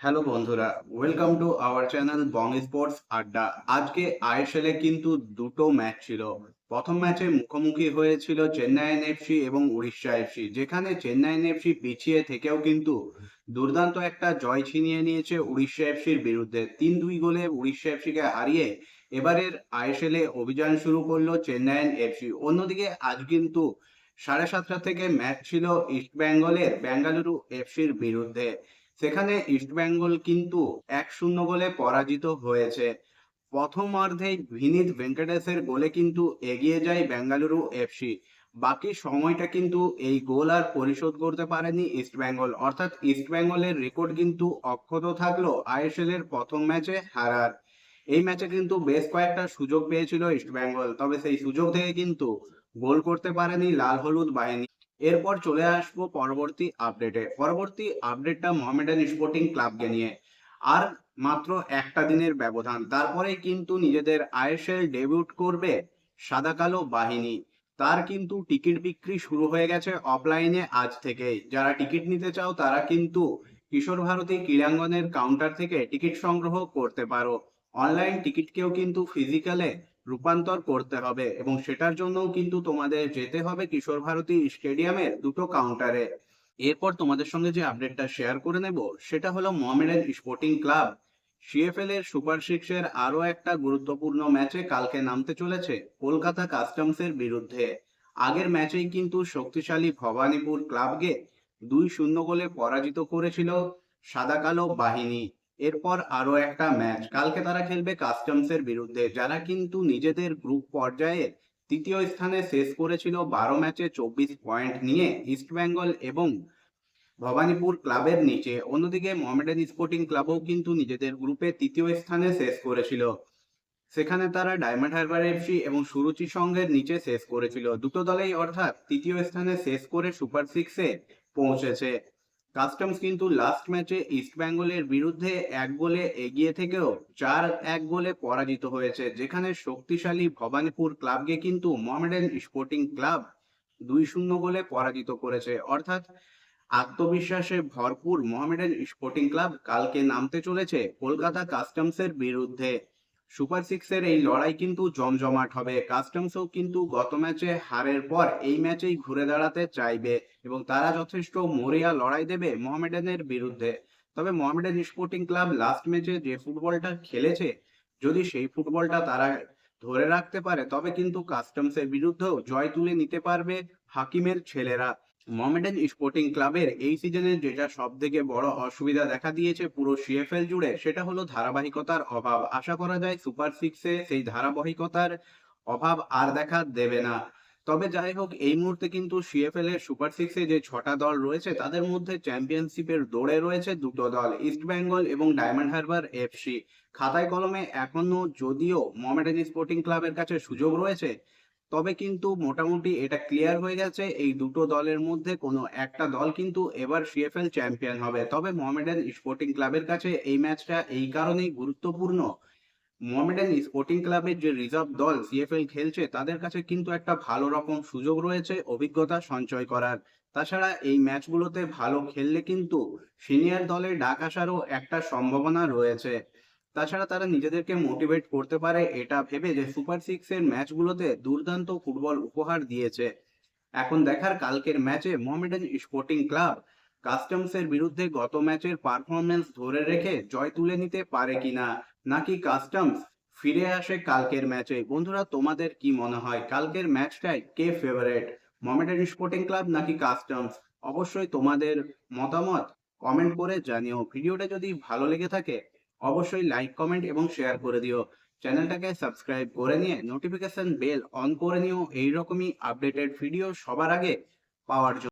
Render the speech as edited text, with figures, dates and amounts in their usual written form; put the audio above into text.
Hello বন্ধুরা, welcome to our channel Bong sports আড্ডা। আজকে আইএসএল এ কিন্তু দুটো ম্যাচ ছিল। প্রথম ম্যাচে মুখোমুখি হয়েছিল চেন্নাইন এফসি এবং উড়িষ্যা এফসি, যেখানে চেন্নাইন এফসি পিছিয়ে থেকেও কিন্তু দুর্দান্ত একটা জয় ছিনিয়ে নিয়েছে উড়িষ্যা এফসির বিরুদ্ধে। 3-2 গোলে উড়িষ্যা এফসিকে হারিয়ে এবারের আইএসএল এ অভিযান শুরু করলো চেন্নাইন এফসি। অন্যদিকে আজ কিন্তু 7:30 থেকে ম্যাচ ছিল ইস্টবেঙ্গলের বেঙ্গালুরু এফসির বিরুদ্ধে। সেখানে ইস্টবেঙ্গল কিন্তু 1-0 গোলে পরাজিত হয়েছে। প্রথমার্ধেই ভিনিত ভেঙ্কটেশের গোলে কিন্তু এগিয়ে যায় বেঙ্গালুরু এফসি। বাকি সময়টা কিন্তু এই গোল আর পরিশোধ করতে পারেনি ইস্টবেঙ্গল, অর্থাৎ ইস্টবেঙ্গলের রেকর্ড কিন্তু অক্ষত থাকলো আইএসএল এর প্রথম ম্যাচে হারার। এই ম্যাচে কিন্তু বেশ কয়েকটা সুযোগ পেয়েছিল ইস্টবেঙ্গল, তবে সেই সুযোগ থেকে কিন্তু গোল করতে পারেনি লাল হলুদ বাহিনী। এরপর চলে আসবো পরবর্তী আপডেটে। পরবর্তী আপডেটটা মোহামেডান স্পোর্টিং ক্লাবকে নিয়ে। আর মাত্র একটা দিনের ব্যবধান, তারপরেই কিন্তু নিজেদের আইএসএল ডেবিউট করবে সাদা কালো বাহিনী। তার কিন্তু টিকিট বিক্রি শুরু হয়ে গেছে অফলাইনে আজ থেকেই। যারা টিকিট নিতে চাও তারা কিন্তু কিশোর ভারতী ক্রীড়াঙ্গনের কাউন্টার থেকে টিকিট সংগ্রহ করতে পারো। অনলাইন টিকিটকেও কিন্তু ফিজিক্যালে রূপান্তর করতে হবে এবং সেটার জন্যও কিন্তু তোমাদের যেতে হবে কিশোর ভারতী স্টেডিয়ামের দুটো কাউন্টারে। এরপর তোমাদের সঙ্গে যে আপডেটটা শেয়ার করে নেব সেটা হলো মোহামেডান স্পোর্টিং ক্লাব সিএফএল এর সুপার সিক্সের আরো একটা গুরুত্বপূর্ণ ম্যাচে কালকে নামতে চলেছে কলকাতা কাস্টমসের বিরুদ্ধে। আগের ম্যাচেই কিন্তু শক্তিশালী ভবানীপুর ক্লাবকে 2-0 গোলে পরাজিত করেছিল সাদা কালো বাহিনী। এরপর আরো একটা ম্যাচ কালকে তারা খেলবে কাস্টমসের বিরুদ্ধে, যারা কিন্তু নিজেদের গ্রুপ পর্যায়ে তৃতীয় স্থানে শেষ করেছিল 12 ম্যাচে 24 পয়েন্ট নিয়ে ইস্টবেঙ্গল এবং ভবানীপুর ক্লাবের নিচে। অন্যদিকে মোহামেডান স্পোর্টিং ক্লাবও কিন্তু নিজেদের গ্রুপে তৃতীয় স্থানে শেষ করেছিল। সেখানে তারা ডায়মন্ড হারবার এফসি এবং সুরুচি সংঘের নিচে শেষ করেছিল। দুটো দলেই অর্থাৎ তৃতীয় স্থানে শেষ করে সুপার সিক্সে পৌঁছেছে। কাস্টমস কিন্তু লাস্ট ম্যাচে ইস্টবেঙ্গলের বিরুদ্ধে 1 গোলে এগিয়ে থেকেও 4-1 গোলে পরাজিত হয়েছে, যেখানে শক্তিশালী ভবানীপুর ক্লাবকে কিন্তু মোহামেডান স্পোর্টিং ক্লাব 2-0 গোলে পরাজিত করেছে। অর্থাৎ আত্মবিশ্বাসে ভরপুর মোহামেডান স্পোর্টিং ক্লাব কালকে নামতে চলেছে কলকাতা কাস্টমসের বিরুদ্ধে। সুপার সিক্সের এই লড়াই কিন্তু জমজমাট হবে। কাস্টমসও কিন্তু গত ম্যাচে হারের পর এই ম্যাচেই ঘুরে দাঁড়াতে চাইবে এবং তারা যথেষ্ট মরিয়া লড়াই দেবে মোহামেডানের বিরুদ্ধে। তবে মোহামেডান স্পোর্টিং ক্লাব লাস্ট ম্যাচে যে ফুটবলটা খেলেছে, যদি সেই ফুটবলটা তারা ধরে রাখতে পারে তবে কিন্তু কাস্টমসের বিরুদ্ধেও জয় তুলে নিতে পারবে হাকিমের ছেলেরা। মোহামেডান স্পোর্টিং ক্লাবের এই সিজনের যেটা সব থেকে বড় অসুবিধা দেখা দিয়েছে পুরো সিএফএল জুড়ে, সেটা হলো ধারাবাহিকতার অভাব। আশা করা যায় সুপার সিক্সে সেই ধারাবাহিকতার অভাব আর দেখা দেবে না। তবে যাই হোক, এই মুহূর্তে কিন্তু সিএফএল এর সুপার সিক্সে যে 6টা দল রয়েছে তাদের মধ্যে চ্যাম্পিয়নশিপের দৌড়ে রয়েছে দুটো দল, ইস্ট বেঙ্গল এবং ডায়মন্ড হারবার এফসি। খাতায় কলমে এখনো যদিও মোহামেডান স্পোর্টিং ক্লাবের কাছে সুযোগ রয়েছে, তবে কিন্তু মোটামুটি এটা ক্লিয়ার হয়ে গেছে এই দুটো দলের মধ্যে কোনো একটা দল কিন্তু এবার সিএফএল চ্যাম্পিয়ন হবে। তবে মোহামেডান স্পোর্টিং ক্লাবের কাছে এই ম্যাচটা এই কারণেই গুরুত্বপূর্ণ, মোহামেডান স্পোর্টিং ক্লাবের যে রিজার্ভ দল সিএফএল খেলছে তাদের কাছে কিন্তু একটা ভালো রকম সুযোগ রয়েছে অভিজ্ঞতা সঞ্চয় করার। তাছাড়া এই ম্যাচগুলোতে ভালো খেললে কিন্তু সিনিয়র দলে ডাক আসারও একটা সম্ভাবনা রয়েছে। তাছাড়া তারা নিজেদেরকে মোটিভেট করতে পারে এটা ভেবে যে সুপার সিক্সের ম্যাচগুলোতে দুর্দান্ত ফুটবল উপহার দিয়েছে। এখন দেখার কালকের ম্যাচে মোহামেডান স্পোর্টিং ক্লাব কাস্টমসের বিরুদ্ধে গত ম্যাচের পারফরমেন্স ধরে রেখে জয় তুলে নিতে পারে কিনা, নাকি কাস্টমস ফিরে আসে কালকের ম্যাচে। বন্ধুরা, তোমাদের কি মনে হয় কালকের ম্যাচটায় কে ফেভারিট, মোহামেডান স্পোর্টিং ক্লাব নাকি কাস্টমস? অবশ্যই তোমাদের মতামত কমেন্ট করে জানিও। ভিডিওটা যদি ভালো লেগে থাকে অবশ্যই লাইক কমেন্ট এবং শেয়ার করে দিও। চ্যানেলটাকে সাবস্ক্রাইব করে নিয়ে নোটিফিকেশন বেল অন করে নিও এইরকমই আপডেটেড ভিডিও সবার আগে পাওয়ার জন্য।